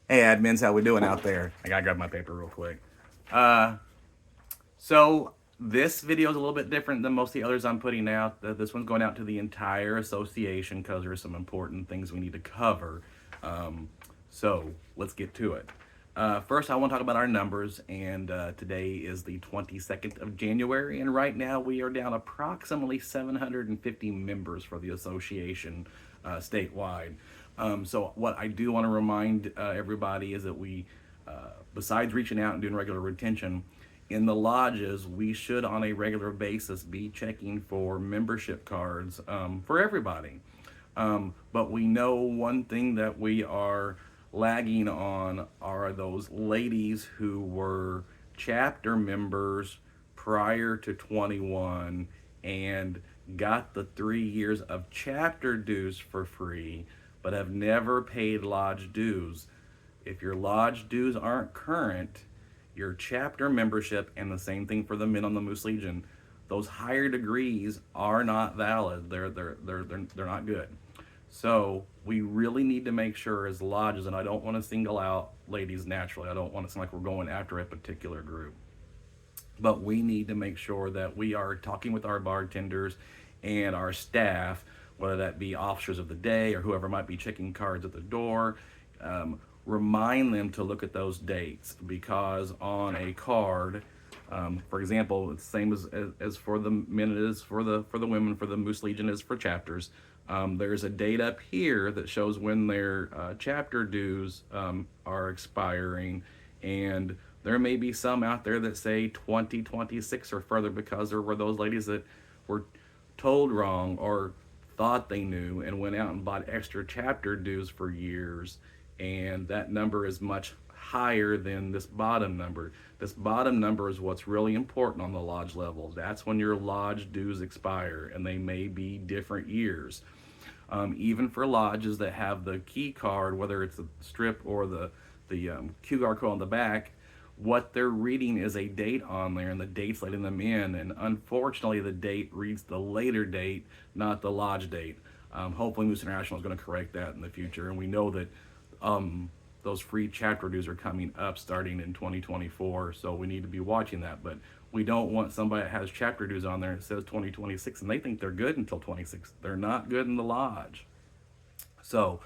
Hey admins, how we doing out there? I gotta grab my paper real quick. Uh, so this video is a little bit different than most of the others I'm putting out. This one's going out to the entire association because there's some important things we need to cover. So let's get to it. First, I want to talk about our numbers, and today is the 22nd of January, and right now we are down approximately 750 members for the association statewide. So, what I do want to remind everybody is that besides reaching out and doing regular retention, in the lodges, we should on a regular basis be checking for membership cards for everybody. But we know one thing that we are lagging on are those ladies who were chapter members prior to 21 and got the 3 years of chapter dues for free, but have never paid lodge dues. If your lodge dues aren't current, your chapter membership, and the same thing for the men on the Moose Legion, those higher degrees are not valid. They're not good. So we really need to make sure as lodges, and I don't want to single out ladies naturally. I don't want to seem like we're going after a particular group. But we need to make sure that we are talking with our bartenders and our staff, whether that be officers of the day or whoever might be checking cards at the door. Remind them to look at those dates because on a card, for example, it's the same as for the men it is for the women, for the Moose Legion is for chapters. There's a date up here that shows when their chapter dues are expiring, and there may be some out there that say 2026 or further because there were those ladies that were told wrong or thought they knew and went out and bought extra chapter dues for years, and that number is much higher than this bottom number. This bottom number is what's really important on the lodge level. That's when your lodge dues expire, and they may be different years. Even for lodges that have the key card, whether it's the strip or the QR code on the back, what they're reading is a date on there, and the date's letting them in. And unfortunately, the date reads the later date, not the lodge date. Hopefully, Moose International is going to correct that in the future, and we know that those free chapter dues are coming up starting in 2024, so we need to be watching that. But we don't want somebody that has chapter dues on there that says 2026 and they think they're good until 26. They're not good in the lodge. So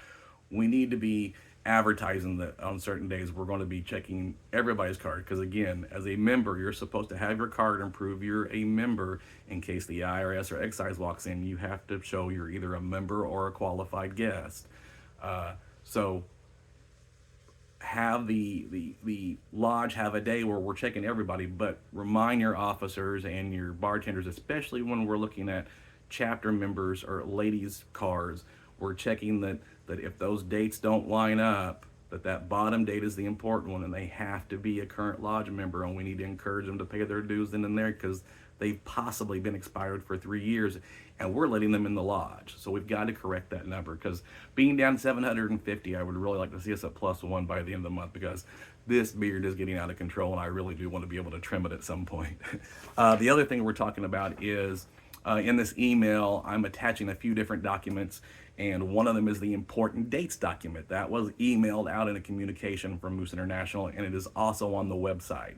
we need to be advertising that on certain days we're going to be checking everybody's card, because again, as a member, you're supposed to have your card and prove you're a member. In case the IRS or excise walks in, you have to show you're either a member or a qualified guest. So have the lodge have a day where we're checking everybody, but remind your officers and your bartenders, especially when we're looking at chapter members or ladies cards, we're checking that if those dates don't line up, that bottom date is the important one, and they have to be a current lodge member, and we need to encourage them to pay their dues in there because they've possibly been expired for 3 years and we're letting them in the lodge. So we've got to correct that number, because being down 750, I would really like to see us at +1 by the end of the month, because this beard is getting out of control and I really do want to be able to trim it at some point. The other thing we're talking about is in this email, I'm attaching a few different documents, and one of them is the important dates document that was emailed out in a communication from Moose International, and it is also on the website.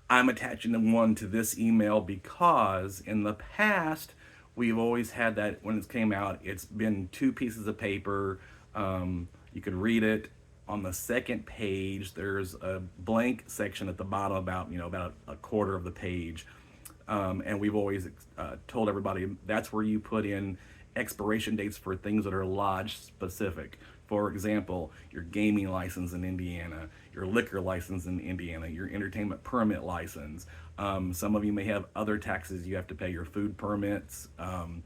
I'm attaching one to this email because in the past, we've always had that when it came out, it's been two pieces of paper. You could read it. On the second page, there's a blank section at the bottom about a quarter of the page. And we've always told everybody that's where you put in expiration dates for things that are lodge specific. For example, your gaming license in Indiana, your liquor license in Indiana, your entertainment permit license. Some of you may have other taxes you have to pay, your food permits. And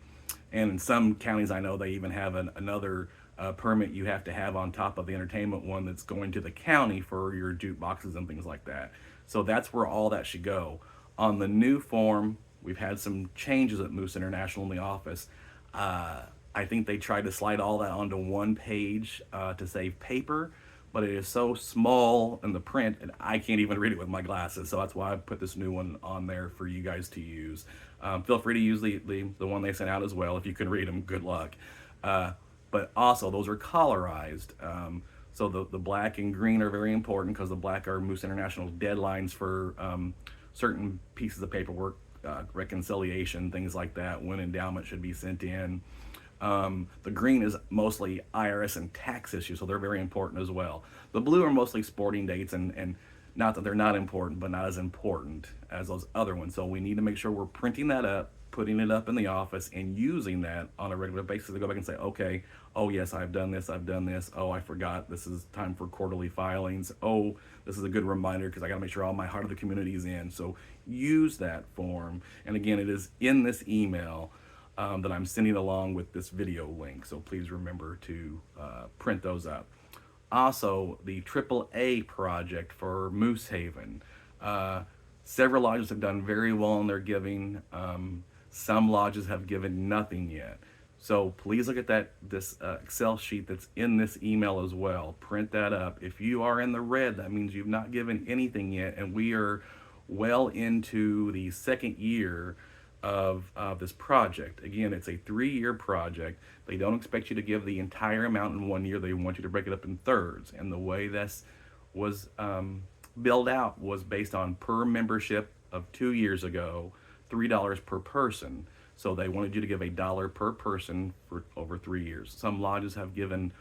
in some counties, I know they even have another permit you have to have on top of the entertainment one that's going to the county for your jukeboxes and things like that. So that's where all that should go. On the new form, we've had some changes at Moose International in the office. I think they tried to slide all that onto one page to save paper, but it is so small in the print and I can't even read it with my glasses. So that's why I put this new one on there for you guys to use. Feel free to use the one they sent out as well. If you can read them, good luck. But also, those are colorized. So the black and green are very important because the black are Moose International's deadlines for certain pieces of paperwork, reconciliation, things like that, when endowment should be sent in. The green is mostly IRS and tax issues, so they're very important as well. The blue are mostly sporting dates, and not that they're not important, but not as important as those other ones. So we need to make sure we're printing that up, putting it up in the office, and using that on a regular basis to go back and say, okay, oh yes, I've done this, I've done this. Oh, I forgot, this is time for quarterly filings. Oh, this is a good reminder because I got to make sure all my heart of the community is in. So use that form. And again, it is in this email that I'm sending along with this video link. So please remember to print those up. Also, the AAA project for Moose Haven. Several lodges have done very well in their giving. Some lodges have given nothing yet. So please look at this Excel sheet that's in this email as well. Print that up. If you are in the red, that means you've not given anything yet, and we are well into the second year of this project. Again, it's a 3-year project. They don't expect you to give the entire amount in 1 year. They want you to break it up in thirds. And the way this was billed out was based on per membership of 2 years ago, $3 per person. So they wanted you to give $1 per person for over 3 years. Some lodges have given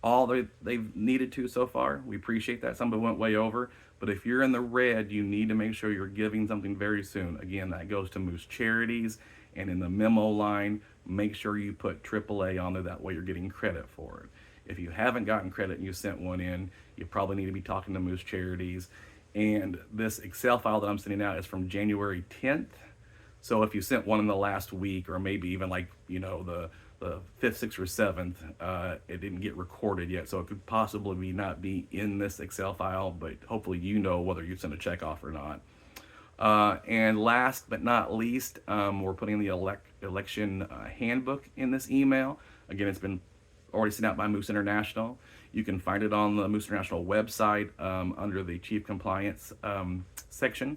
all they've needed to so far. We appreciate that. Some went way over. But if you're in the red, you need to make sure you're giving something very soon. Again, that goes to Moose Charities. And in the memo line, make sure you put AAA on there. That way you're getting credit for it. If you haven't gotten credit and you sent one in, you probably need to be talking to Moose Charities. And this Excel file that I'm sending out is from January 10th. So if you sent one in the last week, or maybe even like, the 5th, 6th, or 7th, it didn't get recorded yet. So it could possibly not be in this Excel file, but hopefully you know whether you sent a check off or not. And last but not least, we're putting the election handbook in this email. Again, it's been already sent out by Moose International. You can find it on the Moose International website under the Chief Compliance section.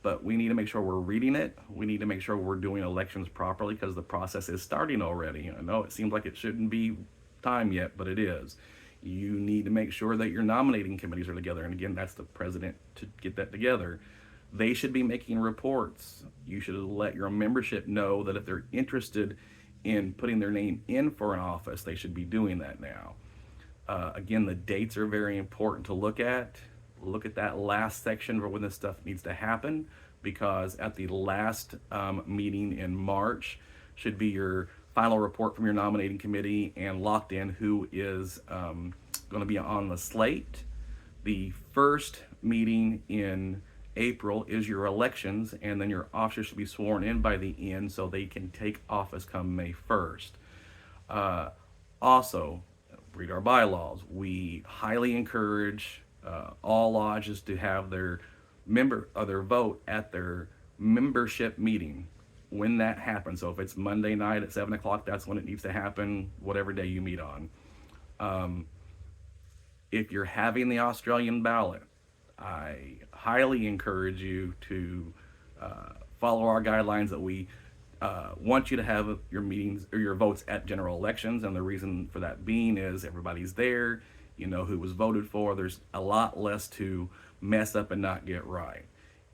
But we need to make sure we're reading it. We need to make sure we're doing elections properly because the process is starting already. I know it seems like it shouldn't be time yet, but it is. You need to make sure that your nominating committees are together. And again, that's the president to get that together. They should be making reports. You should let your membership know that if they're interested in putting their name in for an office, they should be doing that now. Again, the dates are very important to look at. Look at that last section for when this stuff needs to happen, because at the last meeting in March should be your final report from your nominating committee and locked in who is going to be on the slate. The first meeting in April is your elections, and then your officers should be sworn in by the end so they can take office come May 1st. Also, read our bylaws. We highly encourage all lodges to have their vote at their membership meeting when that happens. So if it's Monday night at 7 o'clock, that's when it needs to happen, whatever day you meet on. If you're having the Australian ballot, I highly encourage you to follow our guidelines that we want you to have your meetings or your votes at general elections. And the reason for that being is everybody's there. You know who was voted for. There's a lot less to mess up and not get right.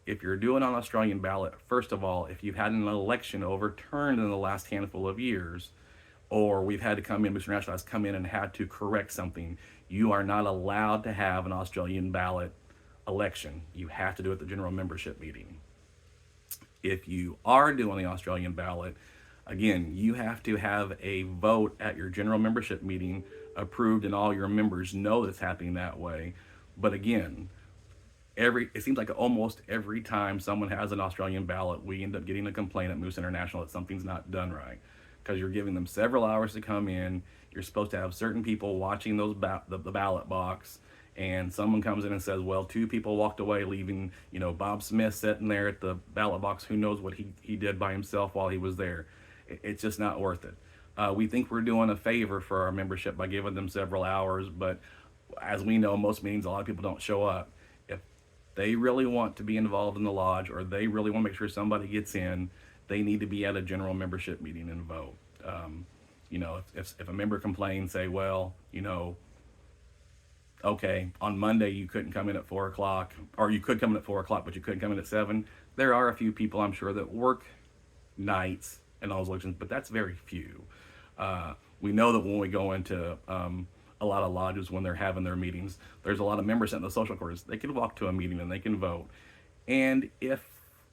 If you're doing an Australian ballot, first of all, if you've had an election overturned in the last handful of years, or we've had to come in, Mr. National has come in and had to correct something, you are not allowed to have an Australian ballot election. You have to do it at the general membership meeting. If you are doing the Australian ballot, again, you have to have a vote at your general membership meeting approved, and all your members know that's happening that way. But again, it seems like almost every time someone has an Australian ballot, we end up getting a complaint at Moose International that something's not done right, because you're giving them several hours to come in. You're supposed to have certain people watching the ballot box, and someone comes in and says, well, 2 people walked away, leaving Bob Smith sitting there at the ballot box. Who knows what he did by himself while he was there. It's just not worth it. We think we're doing a favor for our membership by giving them several hours, but as we know, most meetings, a lot of people don't show up. If they really want to be involved in the lodge, or they really want to make sure somebody gets in, they need to be at a general membership meeting and vote. If a member complains, say, well, okay, on Monday you couldn't come in at 4 o'clock, or you could come in at 4 o'clock, but you couldn't come in at 7. There are a few people, I'm sure, that work nights and all those elections, but that's very few. We know that when we go into a lot of lodges, when they're having their meetings, there's a lot of members in the social quarters. They can walk to a meeting and they can vote. And if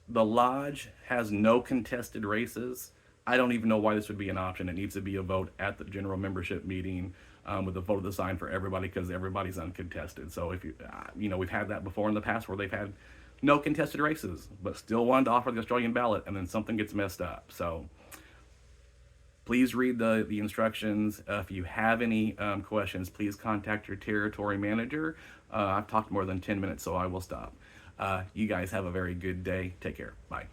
the lodge has no contested races, I don't even know why this would be an option. It needs to be a vote at the general membership meeting, with a vote of the sign for everybody, because everybody's uncontested. So if we've had that before in the past where they've had no contested races, but still wanted to offer the Australian ballot, and then something gets messed up. So please read the instructions. If you have any questions, please contact your territory manager. I've talked more than 10 minutes, so I will stop. You guys have a very good day. Take care. Bye.